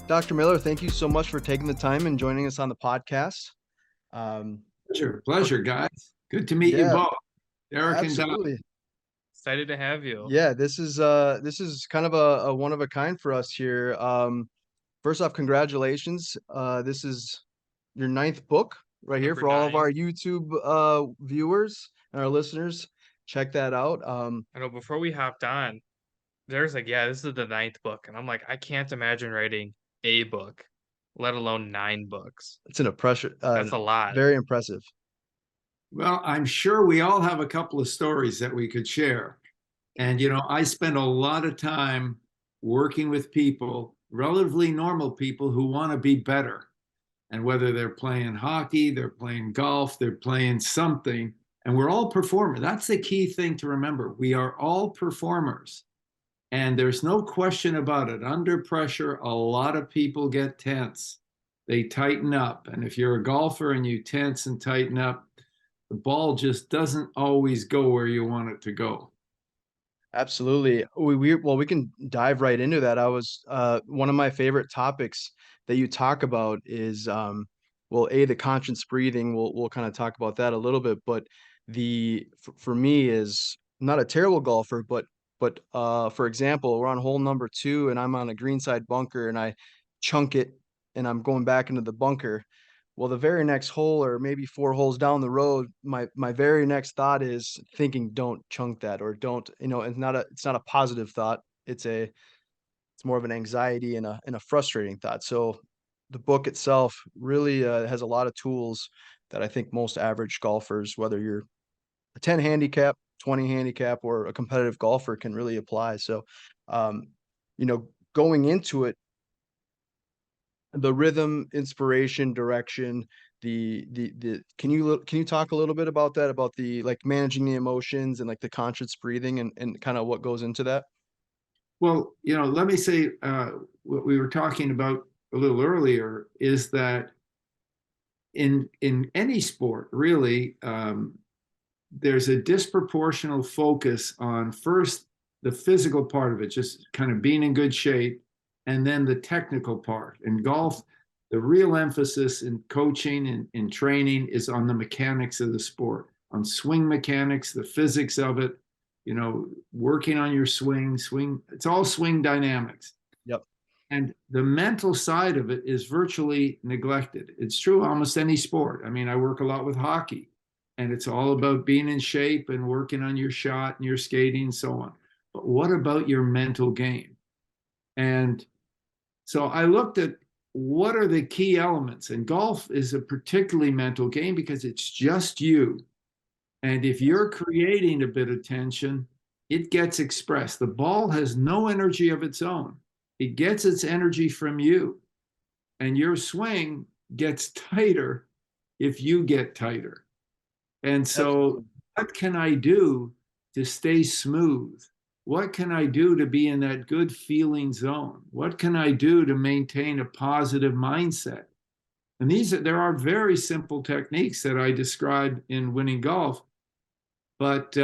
Dr. Miller, thank you so much for taking the time and joining us on the podcast. Um, Pleasure, guys. Good to meet you yeah, both, Eric and Doc. absolutely. Excited to have you. Yeah, this is kind of a one of a kind for us here. First off, congratulations. This is your ninth book right here Number for all of our 9. YouTube viewers and our listeners. Check that out. I know before we hopped on, there's like, yeah, this is the ninth book. And I'm like, I can't imagine writing a book, let alone 9 books. It's an impressive, That's a lot. very impressive. Well, I'm sure we all have a couple of stories that we could share. And, I spend a lot of time working with people, relatively normal people who want to be better. And whether they're playing hockey, they're playing golf, they're playing something, and we're all performers. That's the key thing to remember. We are all performers. And there's no question about it. Under pressure, a lot of people get tense. They tighten up. And if you're a golfer and you tense and tighten up, the ball just doesn't always go where you want it to go. Absolutely. We can dive right into that. I was one of my favorite topics that you talk about is the conscious breathing. We'll kind of talk about that a little bit, but for me is not a terrible golfer, but for example, we're on hole number 2 and I'm on a greenside bunker and I chunk it and I'm going back into the bunker. Well, the very next hole, or maybe 4 holes down the road, my very next thought is thinking, don't chunk that, or don't, it's not a positive thought. It's more of an anxiety and a frustrating thought. So the book itself really has a lot of tools that I think most average golfers, whether you're a 10 handicap, 20 handicap, or a competitive golfer, can really apply. So, um, going into it, the rhythm, inspiration, direction, can you talk a little bit about that, about the like managing the emotions and like the conscious breathing and kind of what goes into that? Well, let me say what we were talking about a little earlier is that in any sport, really, there's a disproportional focus on first the physical part of it, just kind of being in good shape, and then the technical part. In golf, the real emphasis in coaching and in training is on the mechanics of the sport, on swing mechanics, the physics of it, working on your swing. It's all swing dynamics. Yep. And the mental side of it is virtually neglected. It's true almost any sport. I mean, I work a lot with hockey, and it's all about being in shape and working on your shot and your skating and so on. But what about your mental game? And so I looked at what are the key elements, and golf is a particularly mental game because it's just you. And if you're creating a bit of tension, it gets expressed. The ball has no energy of its own. It gets its energy from you. And your swing gets tighter if you get tighter. And so, what can I do to stay smooth? What can I do to be in that good feeling zone? What can I do to maintain a positive mindset? And there are very simple techniques that I describe in Winning Golf, but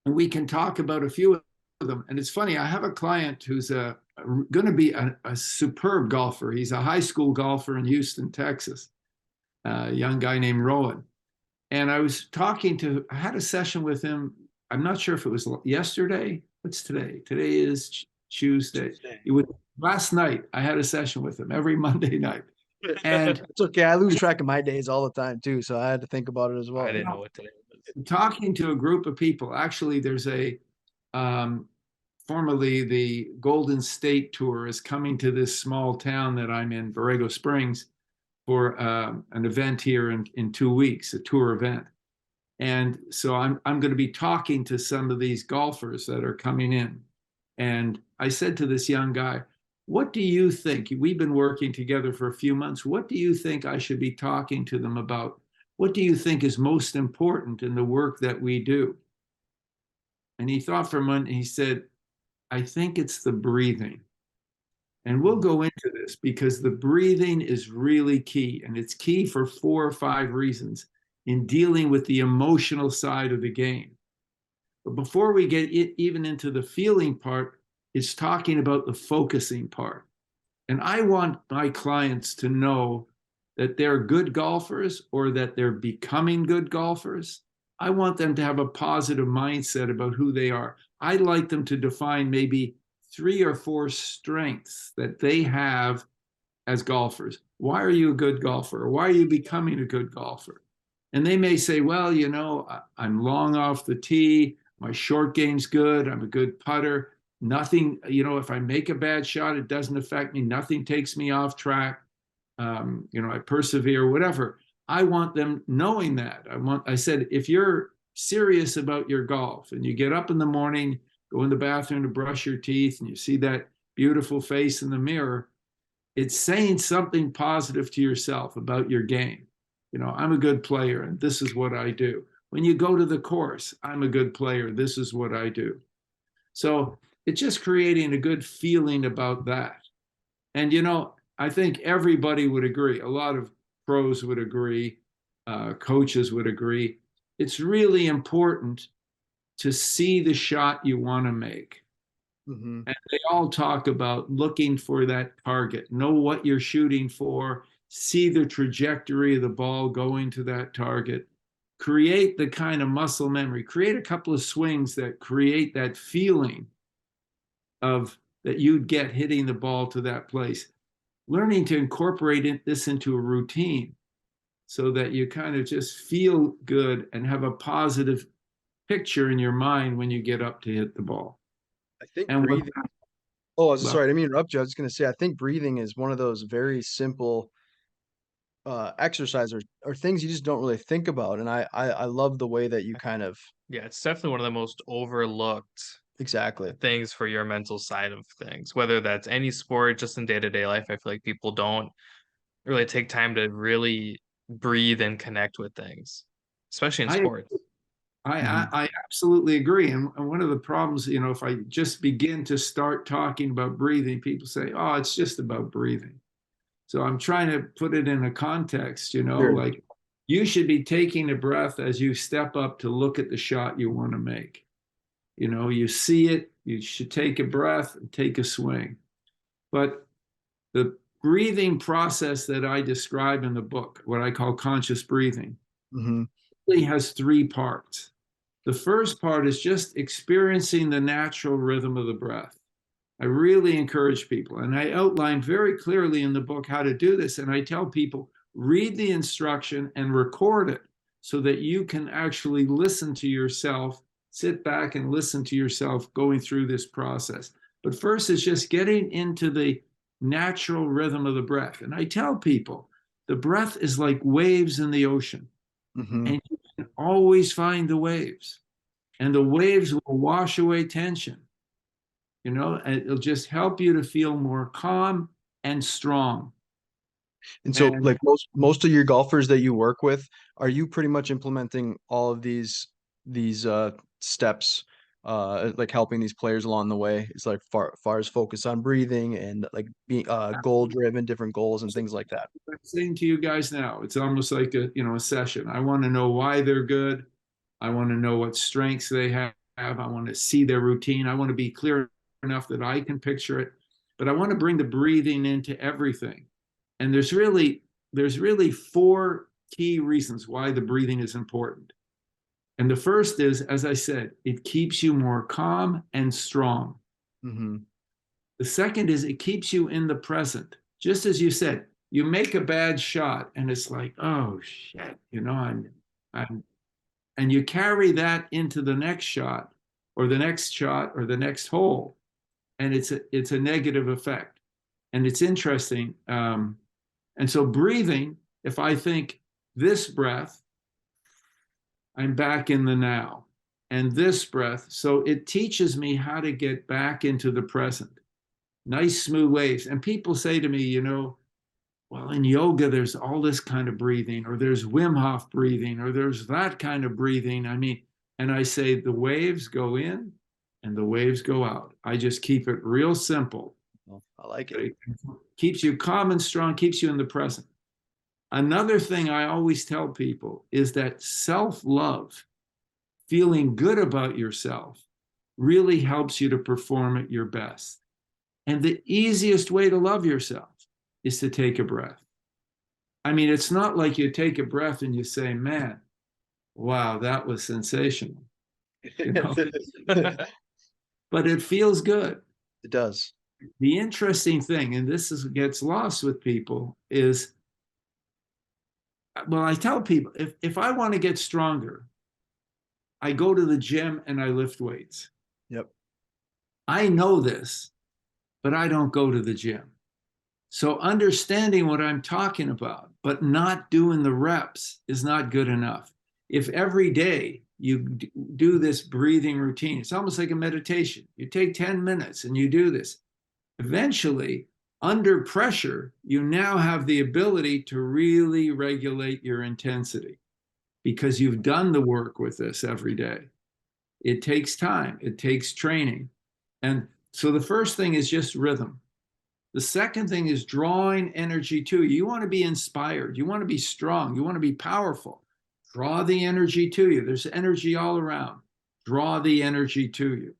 we can talk about a few of them. And it's funny, I have a client who's going to be a superb golfer. He's a high school golfer in Houston, Texas, a young guy named Rowan. And I had a session with him. I'm not sure if it was yesterday. What's today? Today is Tuesday. Last night, I had a session with him every Monday night. And it's okay. I lose track of my days all the time too. So I had to think about it as well. I didn't know what today was. Talking to a group of people, actually, there's formerly the Golden State Tour is coming to this small town that I'm in, Borrego Springs, for an event here in 2 weeks, a tour event. And so I'm going to be talking to some of these golfers that are coming in. And I said to this young guy, what do you think? We've been working together for a few months. What do you think I should be talking to them about? What do you think is most important in the work that we do? And he thought for a moment, and he said, I think it's the breathing. And we'll go into this because the breathing is really key. And it's key for 4 or 5 reasons in dealing with the emotional side of the game. But before we get even into the feeling part, it's talking about the focusing part. And I want my clients to know that they're good golfers or that they're becoming good golfers. I want them to have a positive mindset about who they are. I'd like them to define maybe 3 or 4 strengths that they have as golfers. Why are you a good golfer? Why are you becoming a good golfer? And they may say, well, I'm long off the tee. My short game's good. I'm a good putter. Nothing, if I make a bad shot, it doesn't affect me. Nothing takes me off track. I persevere, whatever. I want them knowing that. I said, if you're serious about your golf and you get up in the morning, go in the bathroom to brush your teeth, and you see that beautiful face in the mirror, it's saying something positive to yourself about your game. I'm a good player and this is what I do. When you go to the course, I'm a good player. This is what I do. So it's just creating a good feeling about that. And, I think everybody would agree. A lot of pros would agree. Coaches would agree. It's really important to see the shot you want to make. Mm-hmm. And they all talk about looking for that target, know what you're shooting for, see the trajectory of the ball going to that target, create the kind of muscle memory, create a couple of swings that create that feeling of that you'd get hitting the ball to that place. Learning to incorporate this into a routine so that you kind of just feel good and have a positive picture in your mind when you get up to hit the ball. I think And breathing. Oh, well, sorry, I didn't mean to interrupt you. I was going to say, I think breathing is one of those very simple exercises or things you just don't really think about. And I love the way that you kind of Yeah, it's definitely one of the most overlooked exactly. things for your mental side of things, whether that's any sport, just in day-to-day life. I feel like people don't really take time to really breathe and connect with things, especially in I sports. Hmm. I absolutely agree. And one of the problems, if I just begin to start talking about breathing, people say, oh, it's just about breathing. So I'm trying to put it in a context, Sure. like you should be taking a breath as you step up to look at the shot you want to make. You see it, you should take a breath and take a swing. But the breathing process that I describe in the book, what I call conscious breathing, Hmm. really has 3 parts. The first part is just experiencing the natural rhythm of the breath. I really encourage people, and I outline very clearly in the book how to do this. And I tell people, read the instruction and record it so that you can actually listen to yourself, sit back and listen to yourself going through this process. But first is just getting into the natural rhythm of the breath. And I tell people, the breath is like waves in the ocean, Hmm. and you can always find the waves, and the waves will wash away tension. It'll just help you to feel more calm and strong. And so, And like most of your golfers that you work with, are you pretty much implementing all of these steps, like helping these players along the way? It's like far as focus on breathing and like being goal driven, different goals and things like that. I'm saying to you guys now, it's almost like a session. I want to know why they're good. I want to know what strengths they have. I want to see their routine. I want to be clear enough that I can picture it, but I want to bring the breathing into everything. And there's really 4 key reasons why the breathing is important. And the first is, as I said, it keeps you more calm and strong. Hmm. The second is it keeps you in the present. Just as you said, you make a bad shot and it's like, oh shit, I'm, and you carry that into the next shot or the next shot or the next hole, and it's a negative effect. And it's interesting. And so breathing, if I think this breath, I'm back in the now, and this breath, so it teaches me how to get back into the present. Nice smooth waves. And people say to me, well, in yoga, there's all this kind of breathing, or there's Wim Hof breathing, or there's that kind of breathing. And I say the waves go in and the waves go out. I just keep it real simple. Well, I like it. It keeps you calm and strong, keeps you in the present. Another thing I always tell people is that self-love, feeling good about yourself, really helps you to perform at your best. And the easiest way to love yourself is to take a breath. I mean, it's not like you take a breath and you say, man, wow, that was sensational, you know, It but it feels good. does. The interesting thing, and gets lost with people, is, well, I tell people, if I want to get stronger, I go to the gym and I lift weights. Yep. I know this, but I don't go to the gym. So understanding what I'm talking about, but not doing the reps is not good enough. If every day you do this breathing routine, it's almost like a meditation. You take 10 minutes and you do this. Eventually, under pressure, you now have the ability to really regulate your intensity because you've done the work with this every day. It takes time, it takes training. And so the first thing is just rhythm. The second thing is drawing energy to you. You want to be inspired. You want to be strong. You want to be powerful. Draw the energy to you. There's energy all around. Draw the energy to you.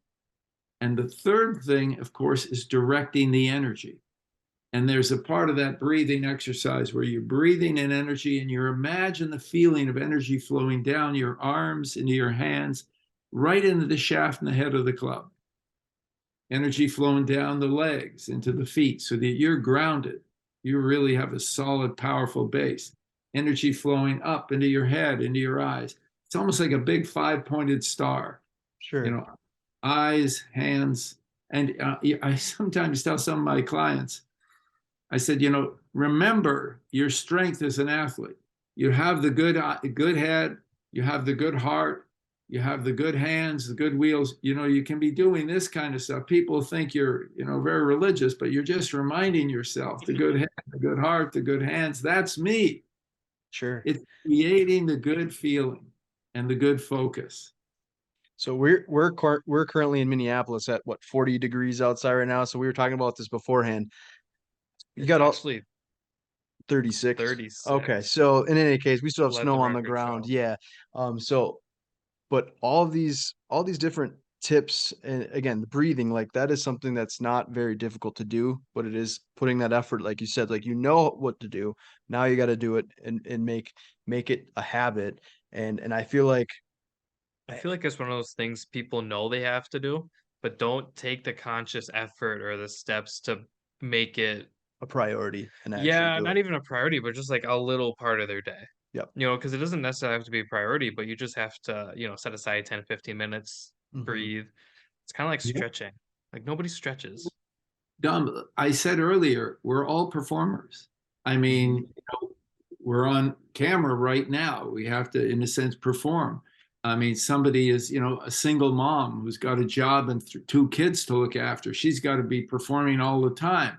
And the third thing, of course, is directing the energy. And there's a part of that breathing exercise where you're breathing in energy and you imagine the feeling of energy flowing down your arms, into your hands, right into the shaft and the head of the club. Energy flowing down the legs into the feet so that you're grounded. You really have a solid, powerful base. Energy flowing up into your head, into your eyes. It's almost like a big 5-pointed star. Sure. You know, eyes, hands. And I sometimes tell some of my clients, I said, remember your strength as an athlete. You have the good head, you have the good heart, you have the good hands, the good wheels. You can be doing this kind of stuff. People think you're, very religious, but you're just reminding yourself the good head, the good heart, the good hands. That's me. Sure. It's creating the good feeling and the good focus. So we're currently in Minneapolis at what, 40 degrees outside right now. So we were talking about this beforehand. You It's got all actually 36. 36. Okay. So in any case, we still have Let the snow on the record ground. show. Yeah. So but all these different tips, and again, the breathing, like that is something that's not very difficult to do, but it is putting that effort, like you said, like what to do. Now you got to do it and make it a habit. And I feel like I feel like it's one of those things people know they have to do, but don't take the conscious effort or the steps to make it, a priority and actually yeah, do not it. even a priority, but just like a little part of their day. Yep. Because it doesn't necessarily have to be a priority, but you just have to, set aside 10, 15 minutes, Hmm. breathe. It's kind of like Yeah. stretching. Like nobody stretches. Dom, I said earlier, we're all performers. I Hmm. mean, we're on camera right now. We have to, in a sense, perform. I mean, somebody is, a single mom who's got a job and 2 kids to look after. She's got to be performing all the time.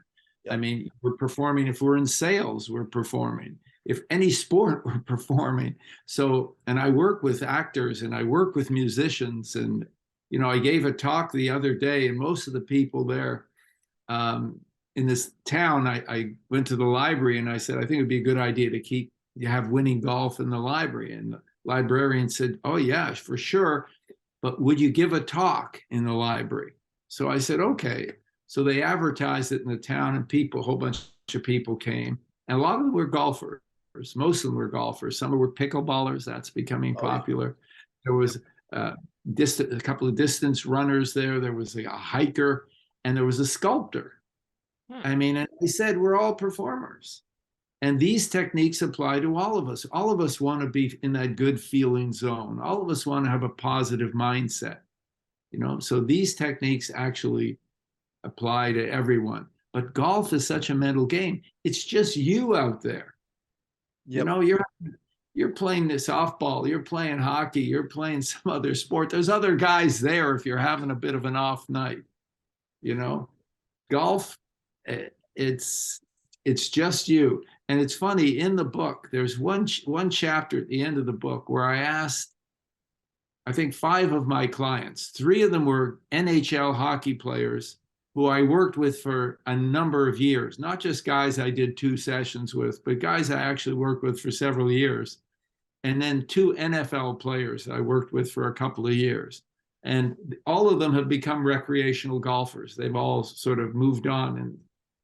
I Yep. mean, we're performing. If we're in sales, we're performing. If any sport, we're performing. So, and I work with actors and I work with musicians. And, I gave a talk the other day, and most of the people there, in this town, I went to the library and I said, I think it'd be a good idea to have winning golf in the library. And the librarian said, oh, yeah, for sure. But would you give a talk in the library? So I said, okay. So they advertised it in the town, and a whole bunch of people came. And a lot of them were golfers. Most of them were golfers. Some were pickleballers. That's becoming Oh yeah. popular. There Yep. was a couple of distance runners there. There was a hiker, and there was a sculptor. Hmm. I mean, and I said, we're all performers. And these techniques apply to all of us. All of us want to be in that good feeling zone. All of us want to have a positive mindset, So these techniques actually apply to everyone. But golf is such a mental game. It's just you out there. Yep. You're playing this softball, you're playing hockey, you're playing some other sport. There's other guys there if you're having a bit of an off night, you know. Golf, it's just you. And it's funny, in the book there's one chapter at the end of the book where I asked, I think, 5 of my clients. 3 of them were NHL hockey players who I worked with for a number of years, not just guys I did 2 sessions with, but guys I actually worked with for several years. And then 2 NFL players I worked with for a couple of years. And all of them have become recreational golfers. They've all sort of moved on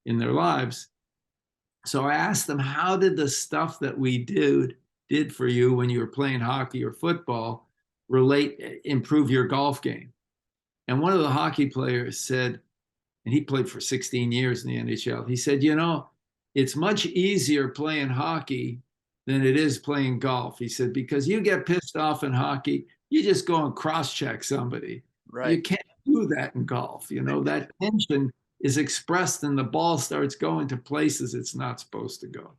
in their lives. So I asked them, how did the stuff that we did for you when you were playing hockey or football improve your golf game? And one of the hockey players said, and he played for 16 years in the NHL, he said, it's much easier playing hockey than it is playing golf. He said, because you get pissed off in hockey, you just go and cross check somebody. Right. You can't do that in golf. That tension is expressed and the ball starts going to places it's not supposed to go.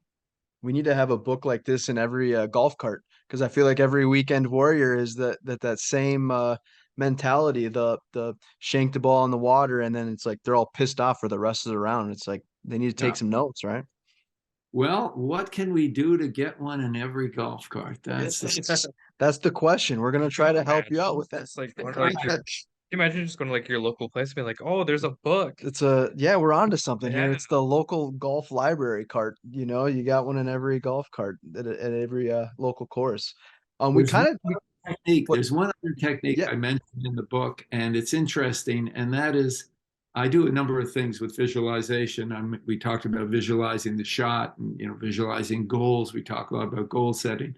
We need to have a book like this in every golf cart, because I feel like every weekend warrior is that same mentality. The shank the ball in the water, and then it's like they're all pissed off for the rest of the round. It's like they need to Yeah. take some notes, right? Well, what can we do to get one in every golf cart? That's That's the question. We're gonna try to help you out with that. It's like, can you imagine just going to like your local place and being like, oh, there's a book. Yeah, we're on to something here. Yeah. It's the local golf library cart. You got one in every golf cart at every local course. We There's kind one of other technique. what There's one other technique yeah, I mentioned in the book, and it's interesting. And that is, I do a number of things with visualization. We talked about visualizing the shot and visualizing goals. We talk a lot about goal setting,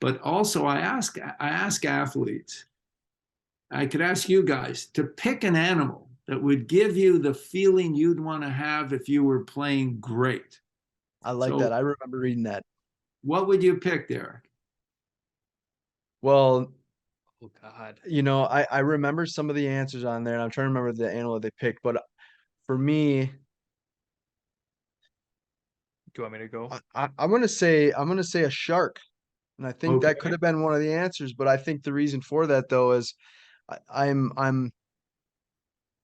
but also I ask athletes. I could ask you guys to pick an animal that would give you the feeling you'd want to have if you were playing great. I like So, that. I remember reading that. what would you pick, Derek? Well, Oh God. I remember some of the answers on there, and I'm trying to remember the animal they picked. But for me, Do you want me to go? I'm gonna say a shark, and I think Okay. that could have been one of the answers. But I think the reason for that though is I, I'm I'm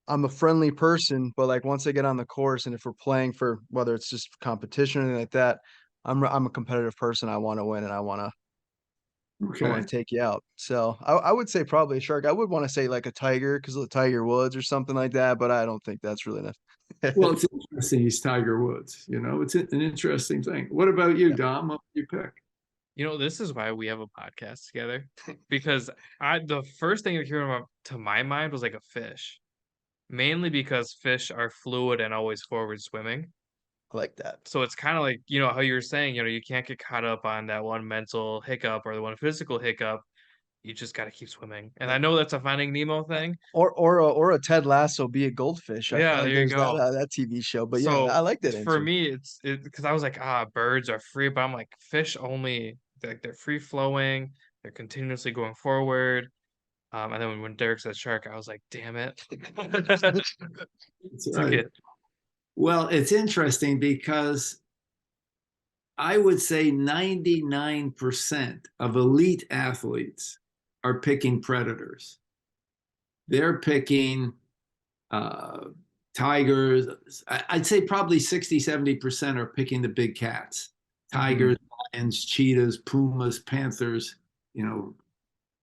I'm a friendly person, but like once I get on the course, and if we're playing for whether it's just competition or anything like that, I'm a competitive person. I want to win, and I want to Okay. take you out. So I would say probably a shark. I would want to say like a tiger because of the Tiger Woods or something like that, but I don't think that's really enough. Well, it's interesting. He's Tiger Woods. It's an interesting thing. What about you, Yeah, Dom? What would you pick? This is why we have a podcast together because the first thing that came up to my mind was like a fish, mainly because fish are fluid and always forward swimming. I like that. So it's kind of like, how you were saying, you can't get caught up on that one mental hiccup or the one physical hiccup. You just got to keep swimming. And I Yeah. know that's a Finding Nemo thing. Or a Ted Lasso be a goldfish. I feel Yeah, like there you there's that go. that TV show. But yeah, I So like that for answer. me, it's because I was like, birds are free, but I'm like, fish only, like they're free flowing, they're continuously going forward. And then when Derek said shark, I was like, damn it. That's Took right. it. Well, it's interesting because I would say 99% of elite athletes are picking predators. They're picking uh, tigers. I'd say probably 60, 70% are picking the big cats. Hmm. Tigers, lions, cheetahs, pumas, panthers,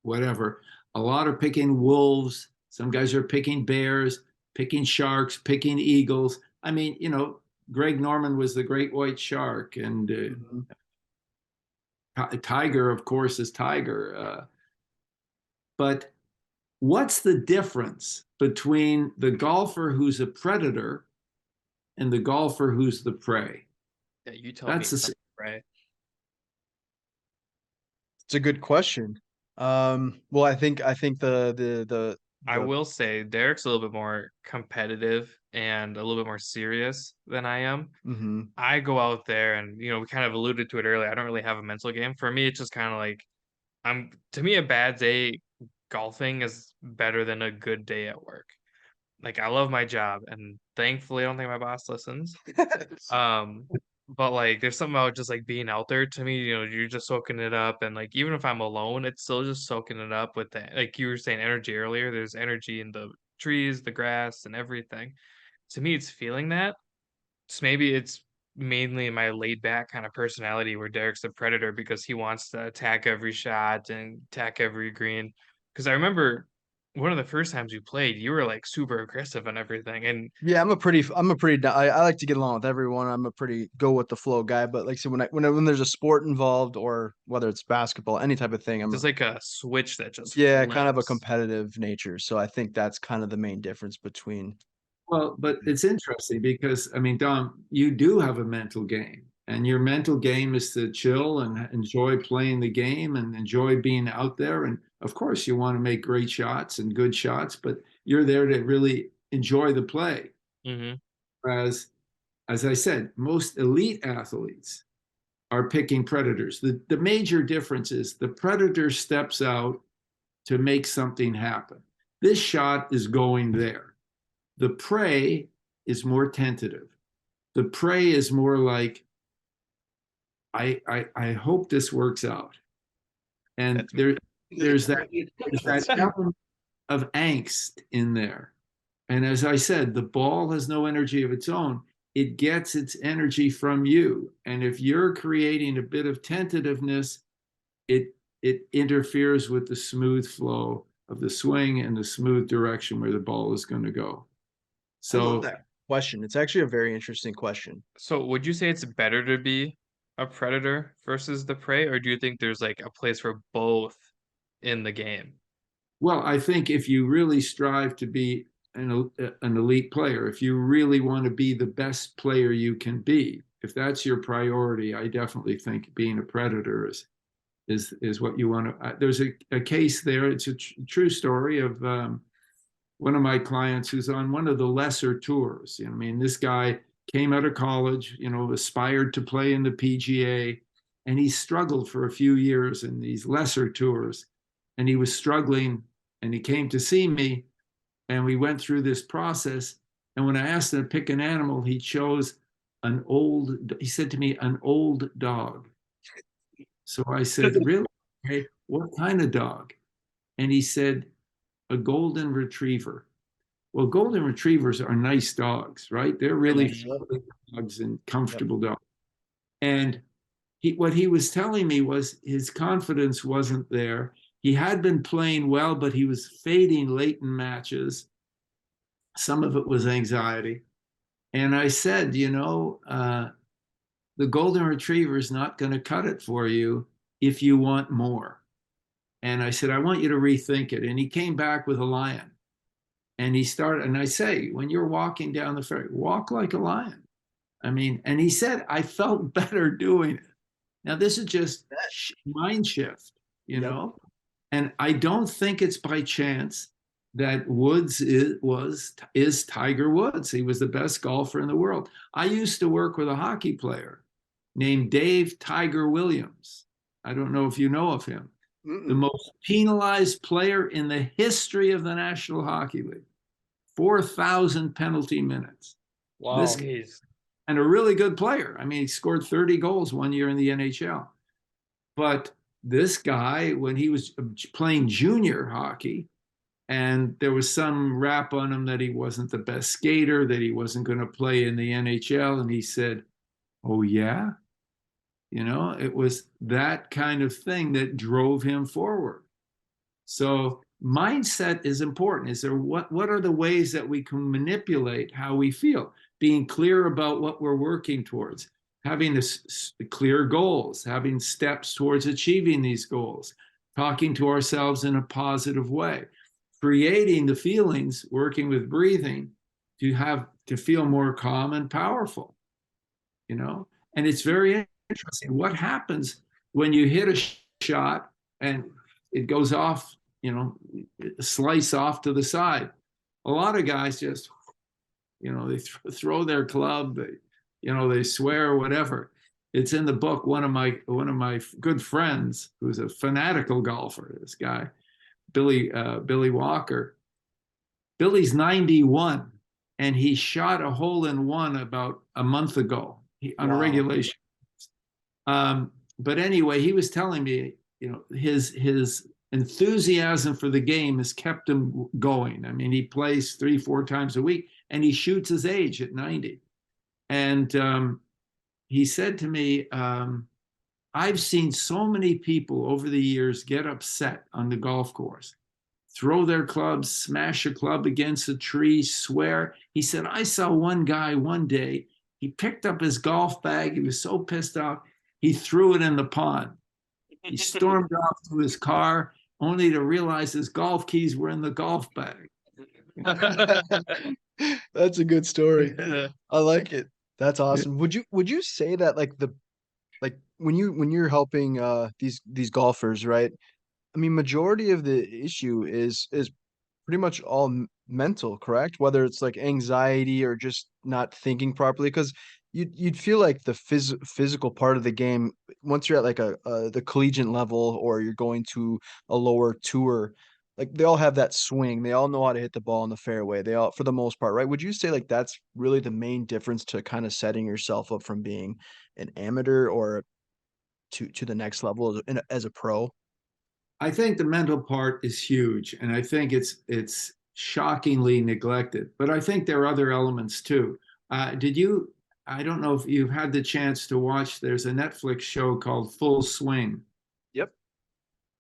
whatever. A lot are picking wolves. Some guys are picking bears, picking sharks, picking eagles. I mean, Greg Norman was the great white shark, and Hmm. tiger, of course, is tiger. But what's the difference between the golfer who's a predator and the golfer who's the prey? Yeah, you tell me That's something, a, right? It's a good question. Well, I think I the will say Derek's a little bit more competitive and a little bit more serious than I am. mhm. I go out there and, we kind of alluded to it earlier. I don't really have a mental game. For me, it's just kind of like to me, a bad day golfing is better than a good day at work. Like I love my job and thankfully I don't think my boss listens. Um, but like there's something about just like being out there to me, you're just soaking it up and like even if I'm alone, it's still just soaking it up with that. Like you were saying energy earlier, there's energy in the trees, the grass, and everything. To me, it's feeling that. So maybe it's mainly my laid back kind of personality where Derek's the predator because he wants to attack every shot and attack every green. Because I remember one of the first times you played, you were like super aggressive and everything. And Yeah, I like to get along with everyone. I'm a pretty go with the flow guy, but like I said, when there's a sport involved or whether it's basketball, any type of thing, there's like a switch that just yeah, kind of a flips. competitive nature. So I think that's kind of the main difference between. Well, but it's interesting because, I mean, Dom, you do have a mental game, and your mental game is to chill and enjoy playing the game and enjoy being out there. And of course, you want to make great shots and good shots, but you're there to really enjoy the play. Hmm. As I said, most elite athletes are picking predators. The major difference is the predator steps out to make something happen. This shot is going there. The prey is more tentative. The prey is more like, I hope this works out. And That's me. there's that element of angst in there. And as I said, the ball has no energy of its own. It gets its energy from you. And if you're creating a bit of tentativeness, it interferes with the smooth flow of the swing and the smooth direction where the ball is going to go. I love So, that question. It's actually a very interesting question. So would you say it's better to be a predator versus the prey, or do you think there's like a place for both in the game? well, I think if you really strive to be an elite player, if you really want to be the best player you can be, if that's your priority, I definitely think being a predator is what you want to. There's a case there. It's a true story of one of my clients who's on one of the lesser tours. I mean, this guy came out of college, aspired to play in the PGA, and he struggled for a few years in these lesser tours. And he was struggling, and he came to see me, and we went through this process. And when I asked him to pick an animal, he chose he said to me, an old dog. So I said, really? Okay, what kind of dog? And he said, a golden retriever. Well, golden retrievers are nice dogs, right? They're really friendly dogs and Yep. comfortable dogs. And what he was telling me was his confidence wasn't there. He had been playing well, but he was fading late in matches. Some of it was anxiety. And I said, the golden retriever is not going to cut it for you if you want more. And I said, I want you to rethink it. And he came back with a lion. And he started, and I say, when you're walking down the ferry, walk like a lion. I mean, and he said, I felt better doing it. Now, this is just mind shift, you Yep. know? And I don't think it's by chance that Woods is Tiger Woods. He was the best golfer in the world. I used to work with a hockey player named Dave Tiger Williams. I don't know if you know of him. The Mm-mm. most penalized player in the history of the National Hockey League. 4,000 penalty minutes. This Wow. Jeez. and a really good player. I mean, he scored 30 goals one year in the NHL. But this guy, when he was playing junior hockey, and there was some rap on him that he wasn't the best skater, that he wasn't going to play in the NHL, and he said, "Oh yeah." It was that kind of thing that drove him forward. So mindset is important. Is there what are the ways that we can manipulate how we feel? Being clear about what we're working towards, having clear goals, having steps towards achieving these goals, talking to ourselves in a positive way, creating the feelings, working with breathing to feel more calm and powerful. And it's very interesting what happens when you hit a shot and it goes off, slice off to the side. A lot of guys just, they throw their club, they swear or whatever. It's in the book. One of my good friends, who's a fanatical golfer, this guy, Billy Walker. Billy's 91, and he shot a hole in one about a month ago on a Wow. regulation. But anyway, he was telling me, his enthusiasm for the game has kept him going. I mean, he plays 3-4 times a week, and he shoots his age at 90. And he said to me, I've seen so many people over the years get upset on the golf course, throw their clubs, smash a club against a tree, swear. He said, I saw one guy one day, he picked up his golf bag. He was so pissed off, he threw it in the pond. He stormed off to his car only to realize his golf keys were in the golf bag. That's a good story. I like it. That's awesome. Would you say that like when you're helping these golfers, right? I mean, majority of the issue is pretty much all mental, correct? Whether it's like anxiety or just not thinking properly, because you'd feel like the physical part of the game, once you're at like the collegiate level or you're going to a lower tour, like they all have that swing. They all know how to hit the ball in the fairway. They all, for the most part, right? Would you say like that's really the main difference to kind of setting yourself up from being an amateur or to the next level as a pro? I think the mental part is huge, and I think it's shockingly neglected. But I think there are other elements too. Did you? I don't know if you've had the chance to watch. There's a Netflix show called Full Swing. Yep.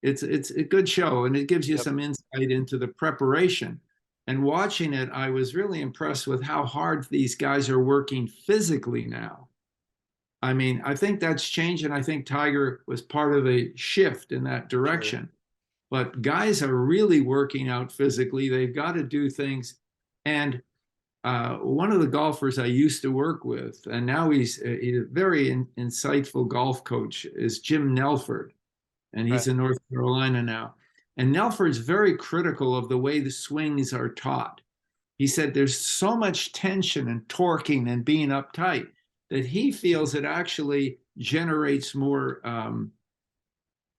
It's a good show, and it gives you Yep. some insight into the preparation. And watching it, I was really impressed with how hard these guys are working physically now. I mean, I think that's changed, and I think Tiger was part of the shift in that Sure. direction. But guys are really working out physically. They've got to do things. And one of the golfers I used to work with, and now he's a very insightful golf coach, is Jim Nelford. And Okay. he's in North Carolina now. And Nelford's very critical of the way the swings are taught. He said there's so much tension and torquing and being uptight that he feels it actually generates more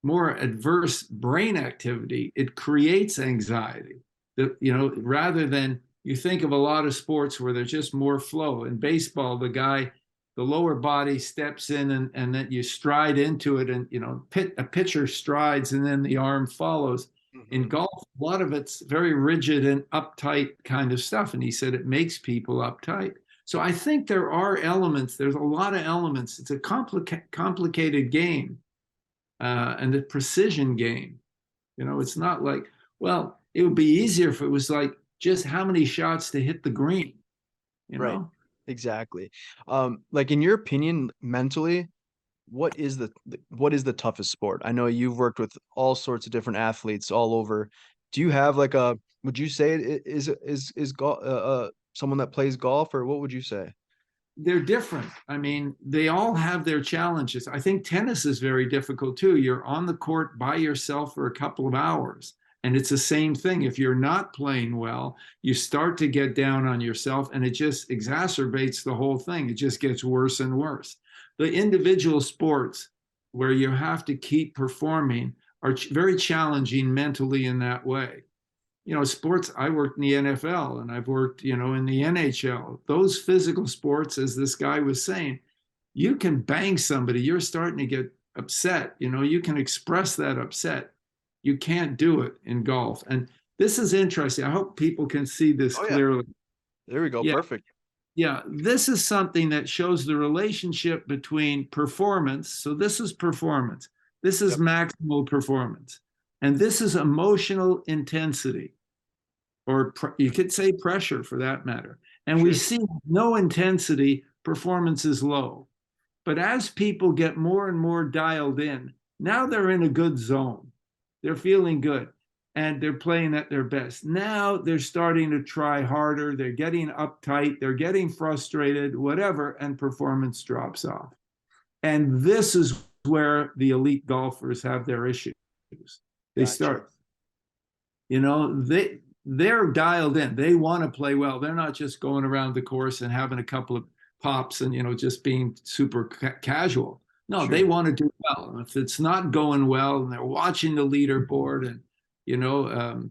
adverse brain activity. It creates anxiety. That, you know, rather than, you think of a lot of sports where there's just more flow. In baseball, the lower body steps in, and then you stride into it, and a pitcher strides and then the arm follows. In Mhm. golf, a lot of it's very rigid and uptight kind of stuff, and he said it makes people uptight. So I think there are elements. There's a lot of elements. It's a complicated game, and the precision game. It's not like, well, it would be easier if it was like just how many shots to hit the green, you Right. know? Exactly. Like in your opinion, mentally, what is the toughest sport? I know you've worked with all sorts of different athletes all over. Do you have like a, would you say is golf someone that plays golf, or what would you say? They're different. I mean, they all have their challenges. I think tennis is very difficult too. You're on the court by yourself for a couple of hours. And it's the same thing. If you're not playing well, you start to get down on yourself, and it just exacerbates the whole thing. It just gets worse and worse. The individual sports where you have to keep performing are very challenging mentally in that way. Sports, I worked in the NFL, and I've worked, in the NHL. Those physical sports, as this guy was saying, you can bang somebody, you're starting to get upset. You can express that upset. You can't do it in golf. And this is interesting. I hope people can see this Oh yeah, clearly. there we go. Yeah, Perfect. yeah. This is something that shows the relationship between performance. So this is performance. This is Yep. maximal performance. And this is emotional intensity, or you could say pressure for that matter. And we Sure. see no intensity, performance is low. But as people get more and more dialed in, now they're in a good zone. They're feeling good, and they're playing at their best. Now they're starting to try harder. They're getting uptight. They're getting frustrated, whatever, and performance drops off. And this is where the elite golfers have their issues. They Gotcha. start, you know, they're dialed in. They want to play well. They're not just going around the course and having a couple of pops and just being super casual. No, they Sure. want to do well. And if it's not going well, and they're watching the leaderboard, and you know,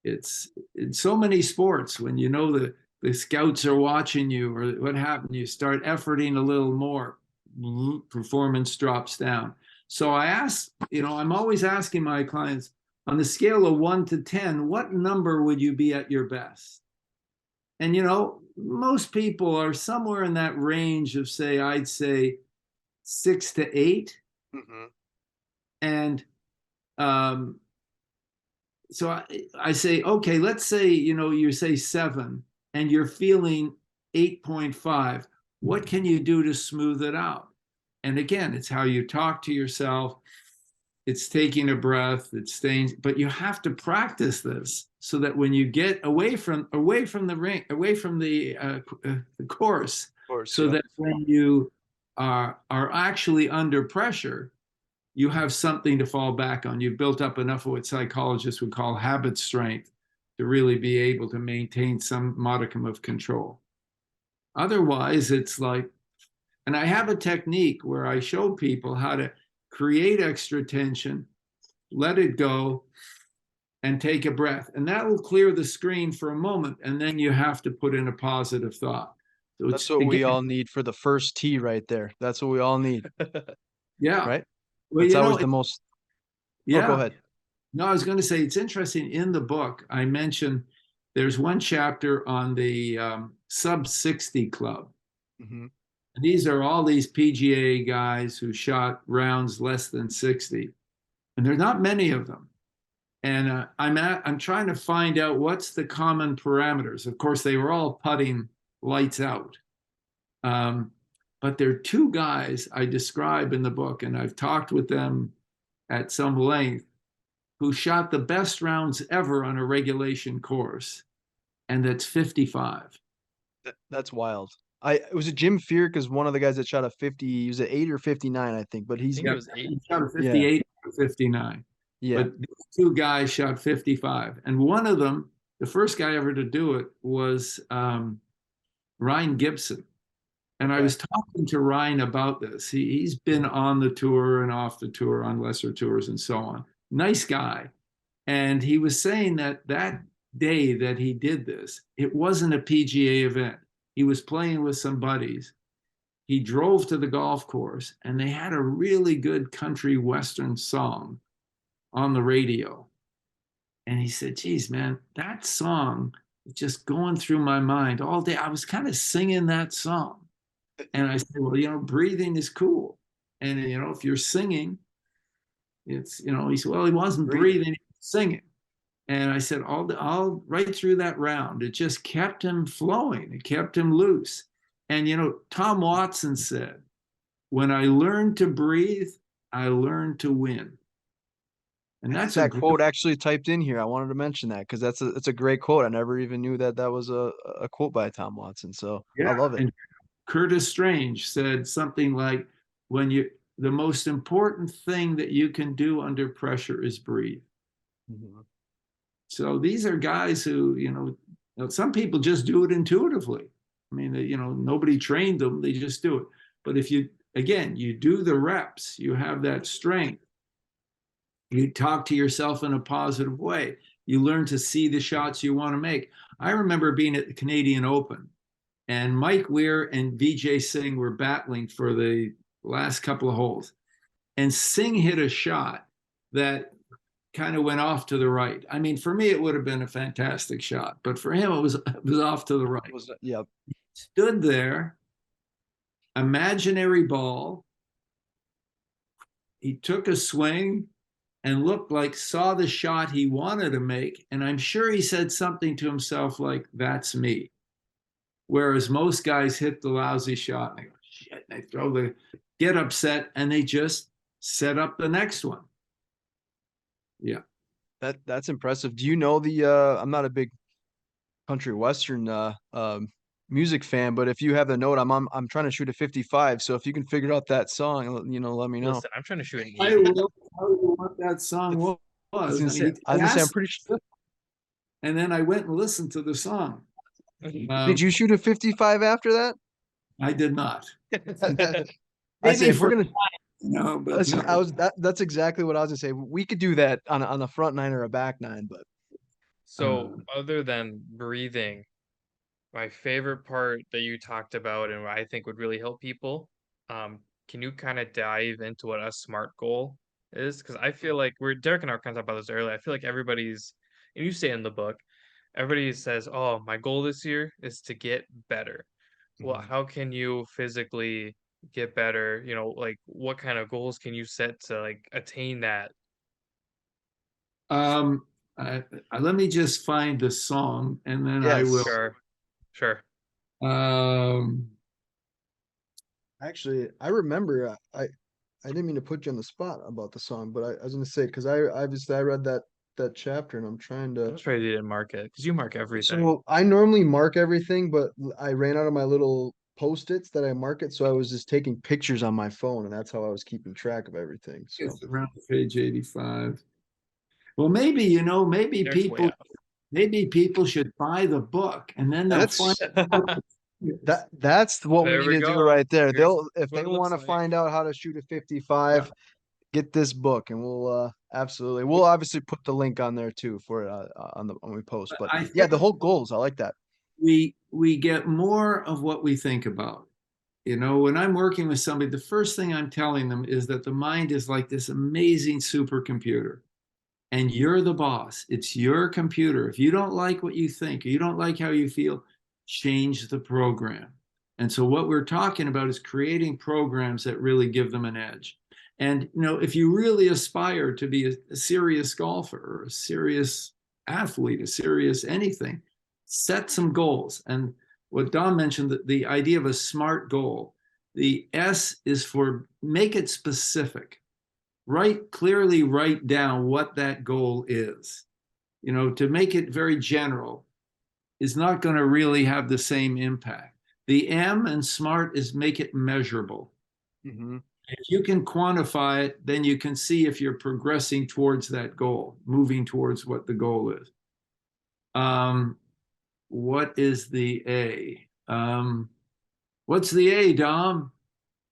it's in so many sports when the scouts are watching you, or what happened, you start efforting a little more, performance drops down. So I'm always asking my clients, on the scale of 1 to 10, what number would you be at your best? And most people are somewhere in that range of, say, I'd say 6 to 8. Hmm. And um, so I say, okay, let's say, you say 7 and you're feeling 8.5. What can you do to smooth it out? And again, it's how you talk to yourself. It's taking a breath, it's staying, but you have to practice this so that when you get away from the ring, away from the course, Of course, so yeah. that when you are actually under pressure, you have something to fall back on. You've built up enough of what psychologists would call habit strength to really be able to maintain some modicum of control. Otherwise, it's like, and I have a technique where I show people how to create extra tension, let it go, and take a breath. And that will clear the screen for a moment. And then you have to put in a positive thought. So That's it's, what we again, all need for the first tee right there. That's what we all need, yeah. right? Well, That's always the most. Oh, go yeah. ahead. No, I was going to say it's interesting. In the book, I mentioned there's one chapter on the sub 60 club. Hmm. These are all these PGA guys who shot rounds less than 60, and there's not many of them. And I'm trying to find out what's the common parameters. Of course, they were all putting lights out. Um, but there are two guys I describe in the book, and I've talked with them at some length, who shot the best rounds ever on a regulation course, and that's 55. That's wild. It was a Jim Fear because one of the guys that shot a 50, he was at 8 or 59, I think. But I he's think it Yeah, was eight. he shot a yeah, 58 or 59. yeah. But these two guys shot 55. And one of them, the first guy ever to do it, was Ryan Gibson. And I Okay. was talking to Ryan about this. He's been on the tour and off the tour on lesser tours and so on. Nice guy. And he was saying that that day that he did this, it wasn't a PGA event. He was playing with some buddies. He drove to the golf course and they had a really good country western song on the radio. And he said, geez, man, that song is just going through my mind all day. I was kind of singing that song. And I said, well, breathing is cool. And, if you're singing, it's, he said, well, he wasn't Breathing. breathing, he was singing. And I said, all right through that round, it just kept him flowing. It kept him loose. And, Tom Watson said, when I learned to breathe, I learned to win. And I had that's a that great, quote actually typed in here. I wanted to mention that because it's a great quote. I never even knew that that was a quote by Tom Watson. So I yeah. love it. And Curtis Strange said something like, the most important thing that you can do under pressure is breathe. Mhm. So these are guys who, some people just do it intuitively. I mean, nobody trained them, they just do it. But if you do the reps, you have that strength, you talk to yourself in a positive way, you learn to see the shots you want to make. I remember being at the Canadian Open, and Mike Weir and Vijay Singh were battling for the last couple of holes. And Singh hit a shot that kind of went off to the right. I mean, for me, it would have been a fantastic shot, but for him, it was off to the right. Was yeah. Stood there, imaginary ball. He took a swing and saw the shot he wanted to make. And I'm sure he said something to himself like, that's me. Whereas most guys hit the lousy shot and they go, shit, and they get upset and they just set up the next one. Yeah. That's impressive. Do you know the I'm not a big country western music fan, but if you have the note, I'm trying to shoot a 55. So if you can figure out that song, let me know. Listen, I'm trying to shoot an I 80. will tell you what that song It's, I was was. gonna I mean, say I he was gonna say I'm asked, pretty sure. and then I went and listened to the song. Did you shoot a 55 after that? I did not. I say Maybe if we're for gonna but no. that's exactly what I was gonna say. We could do that on a front nine or a back nine, but So, other than breathing, my favorite part that you talked about and what I think would really help people, can you kind of dive into what a SMART goal is? Because I feel like Derek and I were kind of talking about this earlier. I feel like everybody's, and you say in the book, everybody says, "Oh, my goal this year is to get better." Well, Mhm. how can you physically get better? Like what kind of goals can you set to like attain that? Um, let me just find the song, and then I Yes. will. Sure. Sure. Um, Actually, I remember I didn't mean to put you on the spot about the song, but I was gonna say because I obviously I read that chapter and I'm trying I'm to. surprised you didn't mark it because you mark everything. So I normally mark everything, but I ran out of my little post-its that I mark it, so I was just taking pictures on my phone, and that's how I was keeping track of everything. So it's around page 85. Well, maybe, you know, There's way out. maybe people should buy the book, and then they'll find that's out what it is. that's what we There need we to do go. right there. Here's They'll if what they it looks want to like. find out how to shoot a Yeah. 55, get this book, and we'll obviously put the link on there too for it on the when we post. But I yeah, think the whole goals, I like that. we get more of what we think about. You know, when I'm working with somebody, the first thing I'm telling them is that the mind is like this amazing supercomputer, and you're the boss. It's your computer. If you don't like what you think, or you don't like how you feel, change the program. And so what we're talking about is creating programs that really give them an edge. And you know, if you really aspire to be a serious golfer or a serious athlete, a serious anything, set some goals. And what Don mentioned, the idea of a SMART goal, the S is for make it specific. Clearly write down what that goal is. You know, to make it very general is not going to really have the same impact. The M and SMART is make it measurable. Hmm. If you can quantify it, then you can see if you're progressing towards that goal, moving towards what the goal is. What is the A? What's the A, Dom?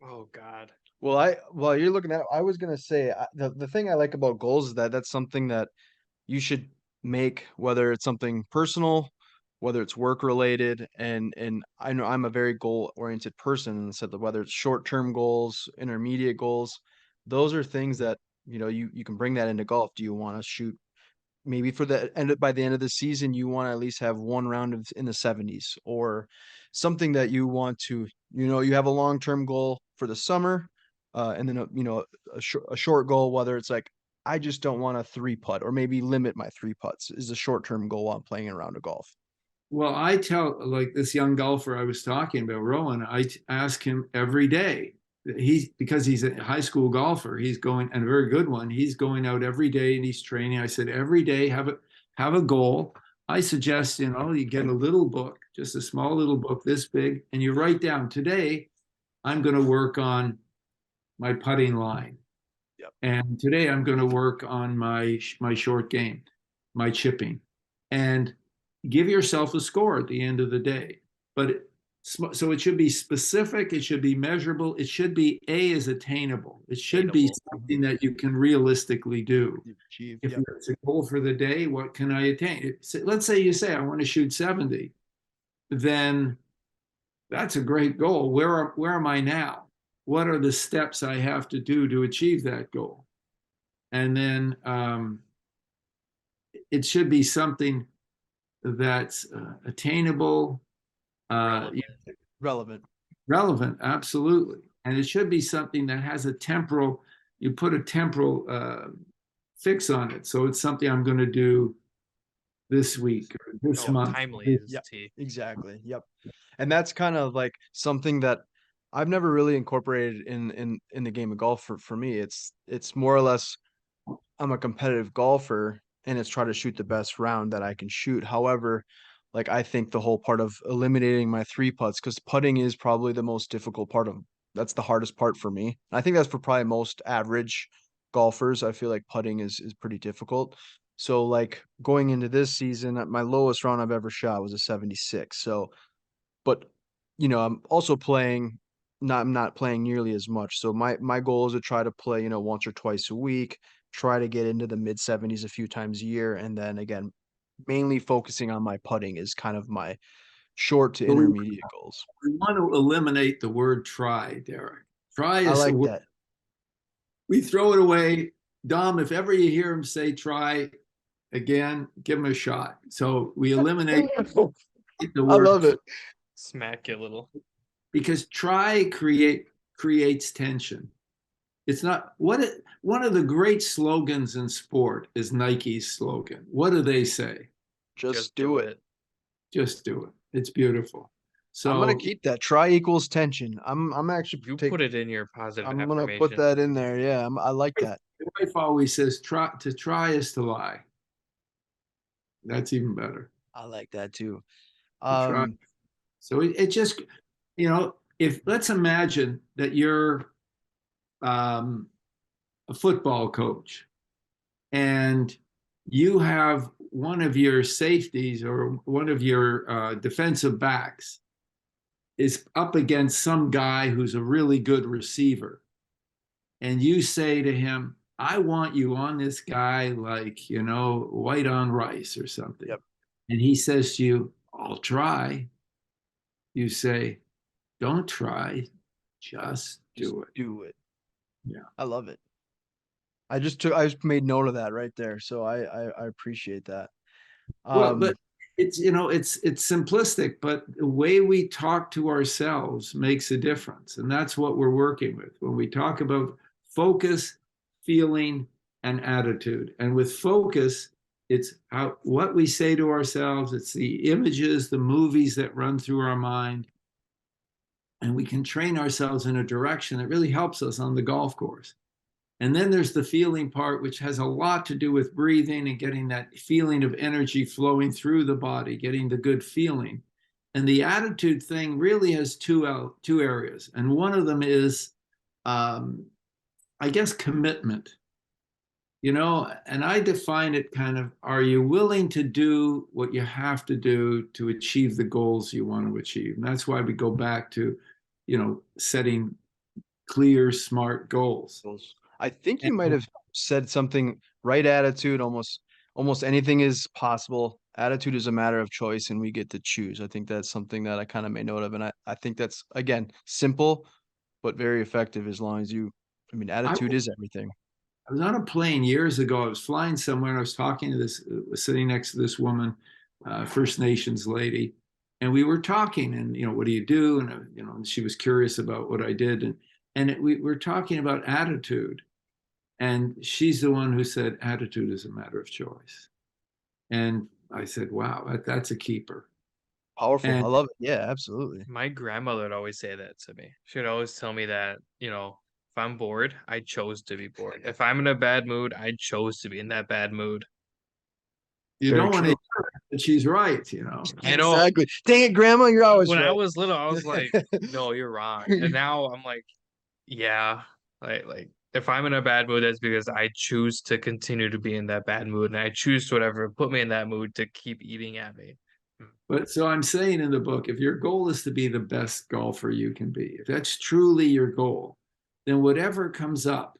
Oh God. Well, while you're looking at it, I was gonna say the thing I like about goals is that that's something that you should make, whether it's something personal, whether it's work related, and I know I'm a very goal oriented person, and said that whether it's short term goals, intermediate goals, those are things that you can bring that into golf. Do you want to shoot maybe for the end by the end of the season you want to at least have one round of in the 70s, or something that you want to you have a long-term goal for the summer, and then a short goal, whether it's like I just don't want a three putt, or maybe limit my three putts is a short-term goal on playing a round of golf. Well, I tell like this young golfer I was talking about, Rowan, I ask him every day. Because he's a high school golfer, he's going and a very good one. He's going out every day and he's training. I said every day have a goal. I suggest, you know, you get a little book, just a small little book this big, and you write down today I'm going to work on my putting line. Yep. And today I'm going to work on my short game, my chipping, and give yourself a score at the end of the day. But so it should be specific, it should be measurable, it should be A is attainable. It should be Attainable. something that you can realistically do. You achieve. If Yep. it's a goal for the day, what can I attain? Let's say you say I want to shoot 70, then that's a great goal. Where am I now? What are the steps I have to do to achieve that goal? And then it should be something that's attainable, uh, Relevant. relevant, absolutely. And it should be something that has a temporal, you put a temporal fix on it. So it's something I'm going to do this week or this Oh, month. timely is Yep, T. exactly. Yep. And that's kind of like something that I've never really incorporated in the game of golf. For me, it's more or less I'm a competitive golfer, and it's try to shoot the best round that I can shoot. However, like I think the whole part of eliminating my three putts, because putting is probably the most difficult part of that's the hardest part for me. I think that's for probably most average golfers. I feel like putting is pretty difficult. So like going into this season, my lowest round I've ever shot was a 76. So but I'm also playing I'm not playing nearly as much. So my goal is to try to play, once or twice a week, try to get into the mid 70s a few times a year, and then again, mainly focusing on my putting is kind of my short to So intermediate goals. we want to eliminate the word try, Derek. Try I is a like word. that. We throw it away. Dom, if ever you hear him say try again, give him a shot. So we eliminate the I word love it. Smack it a little. because try creates tension. It's not one of the great slogans in sport is Nike's slogan. What do they say? Just Just do do it. it. Just do it. It's beautiful. I'm gonna So keep that. Try equals tension. I'm actually You take. put it in your positive I'm gonna put affirmation. that in there. Yeah, I like that. my wife always says, try is to lie. That's even better. I like that too. To try. Um, So it just, if let's imagine that you're um, a football coach and you have one of your safeties or one of your defensive backs is up against some guy who's a really good receiver. And you say to him, I want you on this guy like, white on rice or something. yep. And he says to you, I'll try. You say, don't try, just Just do it. do it. Yeah. I love it. I just made note of that right there. So I appreciate that. Well, but Um, it's simplistic, but the way we talk to ourselves makes a difference. And that's what we're working with when we talk about focus, feeling, and attitude. And with focus, it's what we say to ourselves, it's the images, the movies that run through our mind. And we can train ourselves in a direction that really helps us on the golf course. And then there's the feeling part, which has a lot to do with breathing and getting that feeling of energy flowing through the body, getting the good feeling. And the attitude thing really has two areas. And one of them is, I guess, commitment. And I define it kind of, are you willing to do what you have to do to achieve the goals you want to achieve? And that's why we go back to, setting clear, smart goals. I think you And might have said something right attitude, almost anything is possible. Attitude is a matter of choice and we get to choose. I think that's something that I kind of made note of. And I think that's again simple but very effective as long as I mean, I attitude is everything. I was on a plane years ago. I was flying somewhere and I was talking to sitting next to this woman, First Nations lady. And we were talking and, what do you do? And, and she was curious about what I did. And we were talking about attitude. And she's the one who said, attitude is a matter of choice. And I said, wow, that's a keeper. Powerful. And I love it. Yeah, absolutely. My grandmother would always say that to me. She would always tell me that, if I'm bored, I chose to be bored. If I'm in a bad mood, I chose to be in that bad mood. you Very don't want to true. hear it, but she's right. I know Exactly. Dang it, Grandma, you're always when I right. was little, I was like, no, you're wrong. And now I'm like, yeah, like if I'm in a bad mood, that's because I choose to continue to be in that bad mood, and I choose to whatever put me in that mood to keep eating at me. But so I'm saying in the book, if your goal is to be the best golfer you can be, if that's truly your goal, then whatever comes up,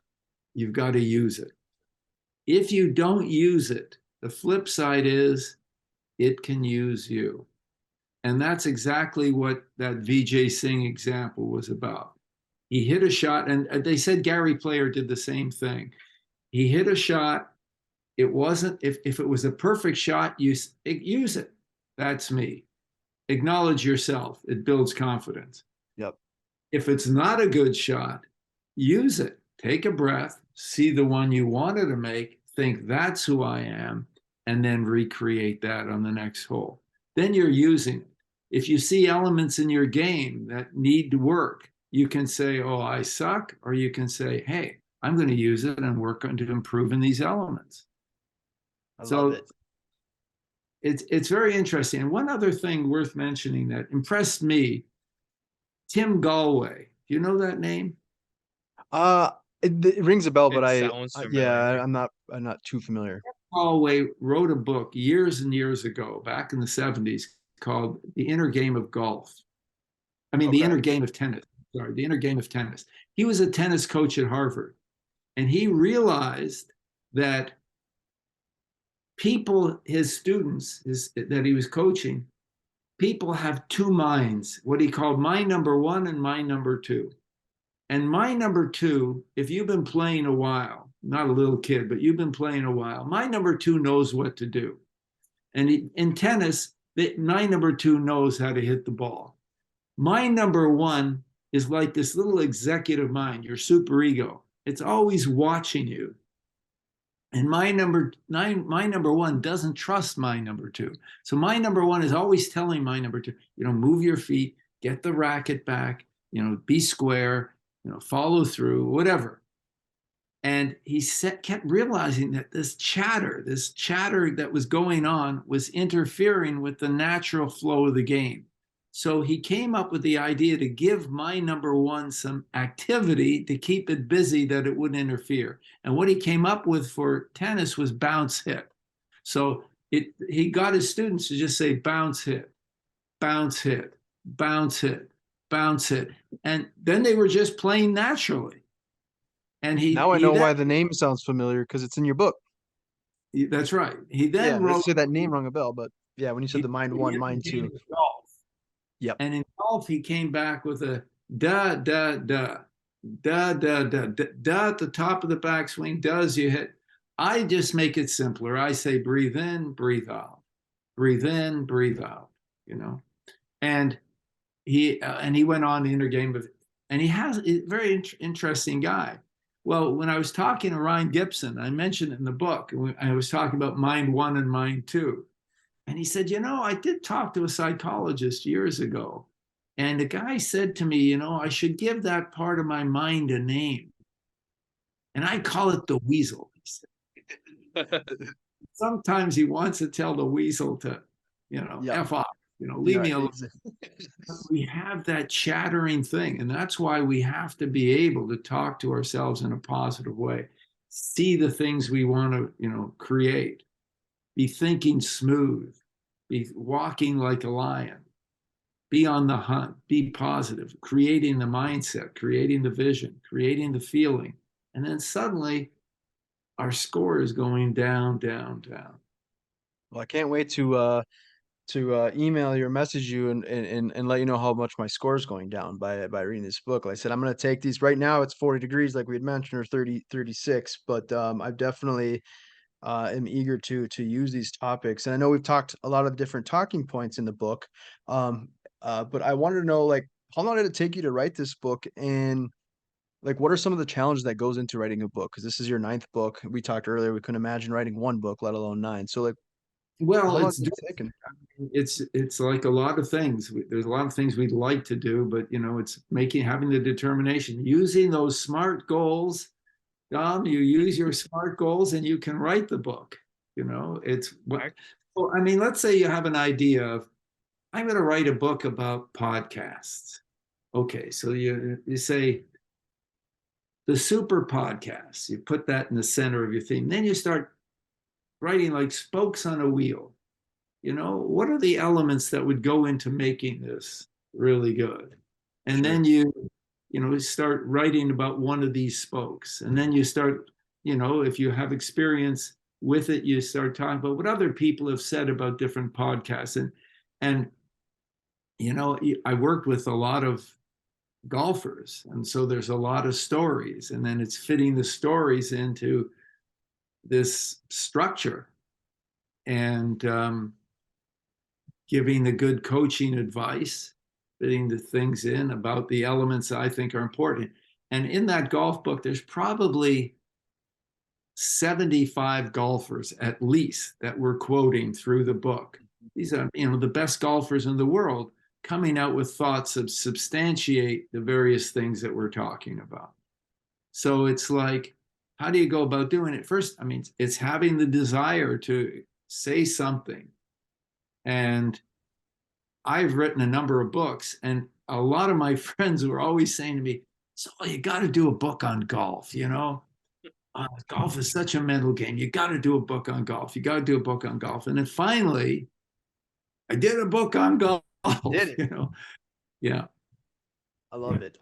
you've got to use it. If you don't use it, the flip side is it can use you. And that's exactly what that Vijay Singh example was about. He hit a shot, and they said Gary Player did the same thing. He hit a shot. It wasn't, if it was a perfect shot, use it. That's me. Acknowledge yourself. It builds confidence. Yep. If it's not a good shot, use it. Take a breath, see the one you wanted to make, think that's who I am, and then recreate that on the next hole. Then you're using it. If you see elements in your game that need to work, you can say, oh, I suck, or you can say, hey, I'm going to use it and work on to improve in these elements. I love So it. it's very interesting. And one other thing worth mentioning that impressed me, Tim Galway. Do you know that name? It rings a bell, but It sounds yeah, familiar. I'm not too familiar. Galway wrote a book years and years ago, back in the 70s, called The Inner Game of Golf. I mean, The Okay. Inner Game of Tennis. Sorry, The Inner Game of Tennis. He was a tennis coach at Harvard, and he realized that his students, that he was coaching, people have two minds, what he called mind number one and mind number two. And mind number two, if you've been playing a while, not a little kid, but you've been playing a while, mind number two knows what to do. And in tennis, mind number two knows how to hit the ball. Mind number one is like this little executive mind, your super ego. It's always watching you. And my number one doesn't trust my number two. So my number one is always telling my number two, move your feet, get the racket back, be square, follow through, whatever. And he kept realizing that this chatter that was going on was interfering with the natural flow of the game. So he came up with the idea to give my number one some activity to keep it busy that it wouldn't interfere. And what he came up with for tennis was bounce hit. So he got his students to just say bounce hit, bounce hit, bounce hit, bounce hit. And then they were just playing naturally. And Now I know why the name sounds familiar, because it's in your book. That's right. He Yeah, then let's wrote. say that name rung a bell, but yeah, when you said the mind one, mind two. Golf. Yep. And in golf, he came back with a da da da da da da da at the top of the backswing. Does you hit? I just make it simpler. I say breathe in, breathe out, breathe in, breathe out. And he went on the inner game of, and he has a very interesting guy. Well, when I was talking to Ryan Gibson, I mentioned it in the book. I was talking about mind one and mind two. And he said, I did talk to a psychologist years ago. And the guy said to me, I should give that part of my mind a name. And I call it the weasel. He said. Sometimes he wants to tell the weasel to, F off, leave me alone. We have that chattering thing. And that's why we have to be able to talk to ourselves in a positive way, see the things we want to, create, be thinking smooth, be walking like a lion, be on the hunt, be positive, creating the mindset, creating the vision, creating the feeling. And then suddenly our score is going down, down, down. Well, I can't wait to email you or message you and let you know how much my score is going down by reading this book. Like I said, I'm going to take these right now. It's 40 degrees, like we had mentioned, or 36, but I've definitely am eager to use these topics. And I know we've talked a lot of different talking points in the book, but I wanted to know, like, how long did it take you to write this book, and like, what are some of the challenges that goes into writing a book? Because this is your ninth book. We talked earlier, we couldn't imagine writing one book, let alone nine. So, like, how Well, long has it taken? it's like a lot of things. There's a lot of things we'd like to do, but it's having the determination, using those SMART goals. Dom, you use your SMART goals and you can write the book. It's what. Well, I mean, let's say you have an idea of, I'm going to write a book about podcasts. Okay, so you say the super podcasts. You put that in the center of your theme. Then you start writing like spokes on a wheel. What are the elements that would go into making this really good? And Sure. then you start writing about one of these spokes. And then you start, if you have experience with it, you start talking about what other people have said about different podcasts. And I worked with a lot of golfers. And so there's a lot of stories. And then it's fitting the stories into this structure. And giving the good coaching advice, fitting the things in about the elements I think are important. And in that golf book, there's probably 75 golfers at least that we're quoting through the book. These are, the best golfers in the world coming out with thoughts that substantiate the various things that we're talking about. So it's like, how do you go about doing it? First, I mean, it's having the desire to say something. And I've written a number of books, and a lot of my friends were always saying to me, so you got to do a book on golf, golf is such a mental game. You got to do a book on golf. You got to do a book on golf. And then finally, I did a book on golf, Did it? Yeah. I love it.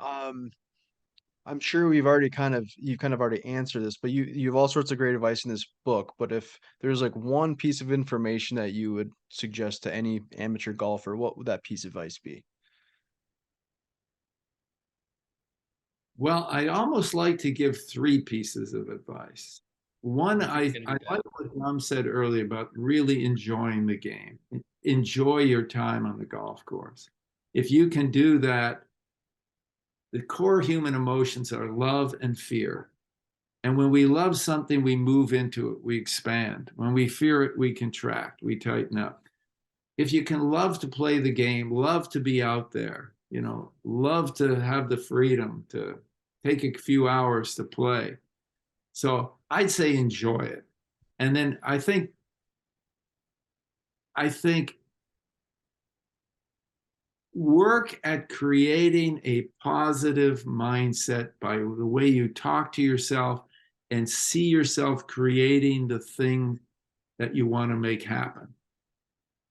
I'm sure you've kind of already answered this, but you have all sorts of great advice in this book. But if there's like one piece of information that you would suggest to any amateur golfer, what would that piece of advice be? Well, I almost like to give three pieces of advice. One, I like what Tom said earlier about really enjoying the game. Enjoy your time on the golf course. If you can do that, the core human emotions are love and fear. And when we love something, we move into it, we expand. When we fear it, we contract, we tighten up. If you can love to play the game, love to be out there, love to have the freedom to take a few hours to play. So I'd say enjoy it. And then I think work at creating a positive mindset by the way you talk to yourself and see yourself creating the thing that you want to make happen.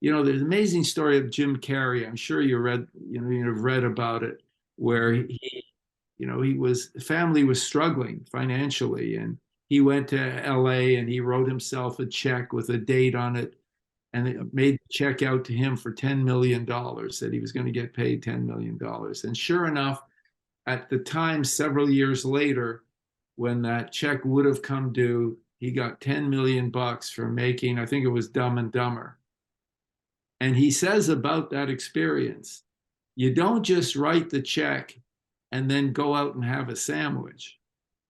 There's an amazing story of Jim Carrey. I'm sure you've read about it, where family was struggling financially, and he went to LA and he wrote himself a check with a date on it, and it made the check out to him for $10 million, that he was going to get paid $10 million. And sure enough, at the time, several years later, when that check would have come due, he got 10 million bucks for making, I think it was Dumb and Dumber. And he says about that experience, you don't just write the check and then go out and have a sandwich.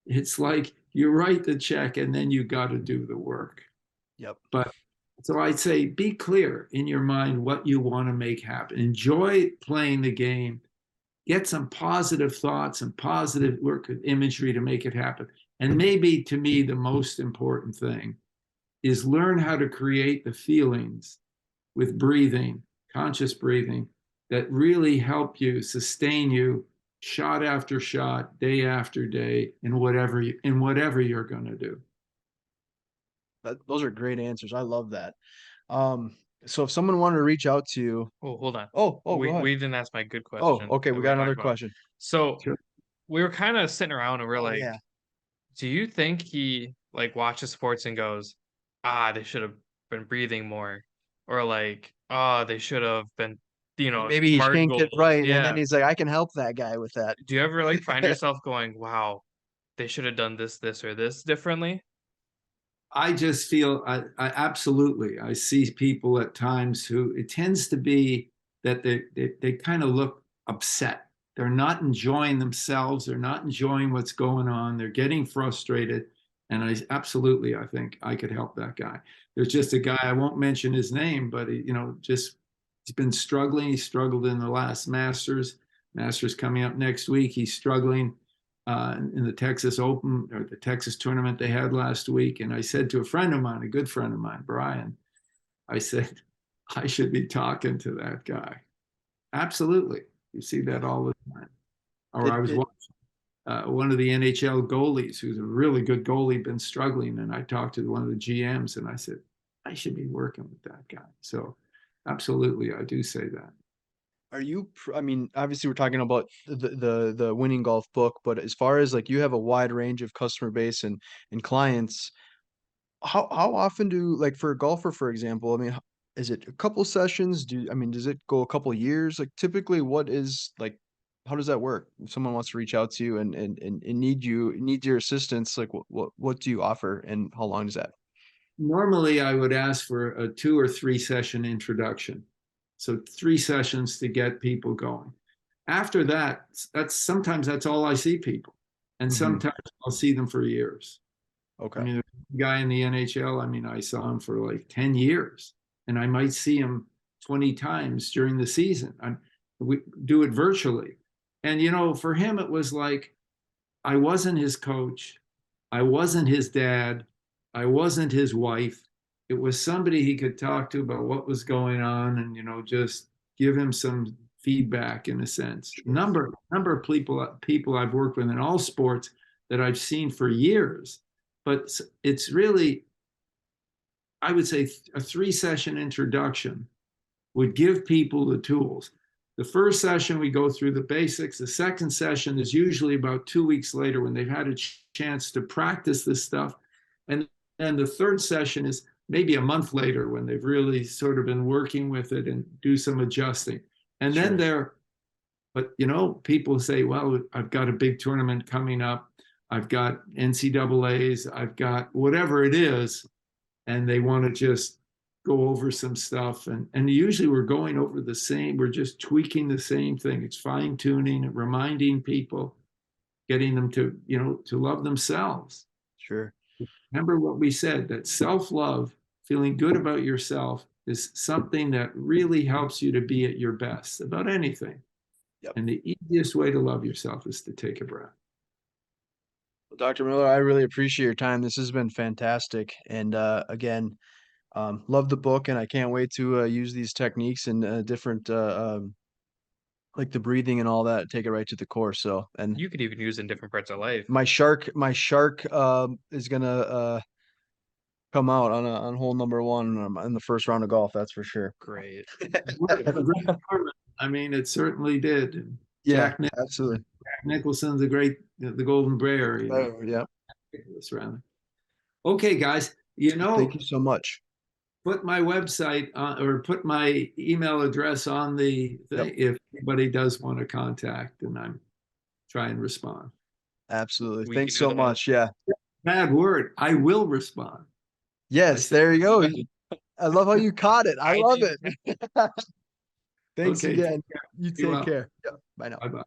It's like you write the check and then you got to do the work. Yep. But so I'd say be clear in your mind what you want to make happen. Enjoy playing the game. Get some positive thoughts and positive work of imagery to make it happen. And maybe to me, the most important thing is learn how to create the feelings with breathing, conscious breathing, that really help you, sustain you, shot after shot, day after day, in whatever you're going to do. Those are great answers. I love that. So if someone wanted to reach out to you, Oh, hold on. go We ahead. didn't ask my good Oh, question okay, that we we got were another talking about. question. So Sure. we were kind of sitting around and we're Oh, like, yeah. do you think he like watches sports and goes, they should have been breathing more, or like, they should have been, Maybe he smart shanked it goals. right, and then Yeah. he's like, I can help that guy with that. Do you ever like find yourself going, wow, they should have done this, or this differently? I just feel I absolutely. I see people at times who it tends to be that they kind of look upset. They're not enjoying themselves. They're not enjoying what's going on. They're getting frustrated. And I think I could help that guy. There's just a guy, I won't mention his name, but he's been struggling. He struggled in the last Masters coming up next week. He's struggling in the Texas Open, or the Texas tournament they had last week. And I said to a friend of mine, a good friend of mine, Brian, I said, I should be talking to that guy. Absolutely. You see that all the time. Or I was It watching one of the NHL goalies, who's a really good goalie, been struggling. And I talked to one of the GMs and I said, I should be working with that guy. So absolutely, I do say that. Are you? I mean, obviously, we're talking about the Winning Golf book, but as far as like you have a wide range of customer base and clients, how often do like for a golfer, for example? I mean, is it a couple sessions? Does it go a couple years? Like typically, what is like, how does that work? If someone wants to reach out to you and needs your assistance, like what do you offer and how long is that? Normally, I would ask for a 2 or 3 session introduction. So 3 sessions to get people going. After that, sometimes that's all I see people. And Mhm. sometimes I'll see them for years. I Okay. mean, the guy in the NHL, I mean, I saw him for like 10 years, and I might see him 20 times during the season. We do it virtually. And, for him, it was like I wasn't his coach. I wasn't his dad. I wasn't his wife. It was somebody he could talk to about what was going on, and, just give him some feedback in a sense. Sure. Number of people I've worked with in all sports that I've seen for years. But it's really, I would say, a 3 session introduction would give people the tools. The first session, we go through the basics. The second session is usually about 2 weeks later, when they've had a chance to practice this stuff. And then the third session is maybe a month later, when they've really sort of been working with it and do some adjusting. And then Sure. but people say, well, I've got a big tournament coming up. I've got NCAAs, I've got whatever it is, and they want to just go over some stuff. And usually we're going over we're just tweaking the same thing. It's fine tuning and reminding people, getting them to love themselves. Sure. Remember what we said, that self-love, feeling good about yourself, is something that really helps you to be at your best about anything. Yep. And the easiest way to love yourself is to take a breath. Well, Dr. Miller, I really appreciate your time. This has been fantastic. And again, love the book, and I can't wait to use these techniques and different like the breathing and all that, take it right to the core. So, and You could even use in different parts of life. my shark is gonna come out on hole number one in the first round of golf. That's for sure. Great. I mean, it certainly did. And Yeah, absolutely. Jack Nicholson's a great, the Golden Bear, you know. Oh, yeah. Nicholas Round. Okay, guys, you know, Thank you so much. put my website or put my email address on the thing if anybody does want to contact, and I'm try and respond. Absolutely. We Thanks can do so that. much. Yeah. Bad word. I will respond. Yes, there you go. I love how you caught it. I love did. it. Thanks Okay, again. You be take well. care. Yeah. Bye now. Bye bye.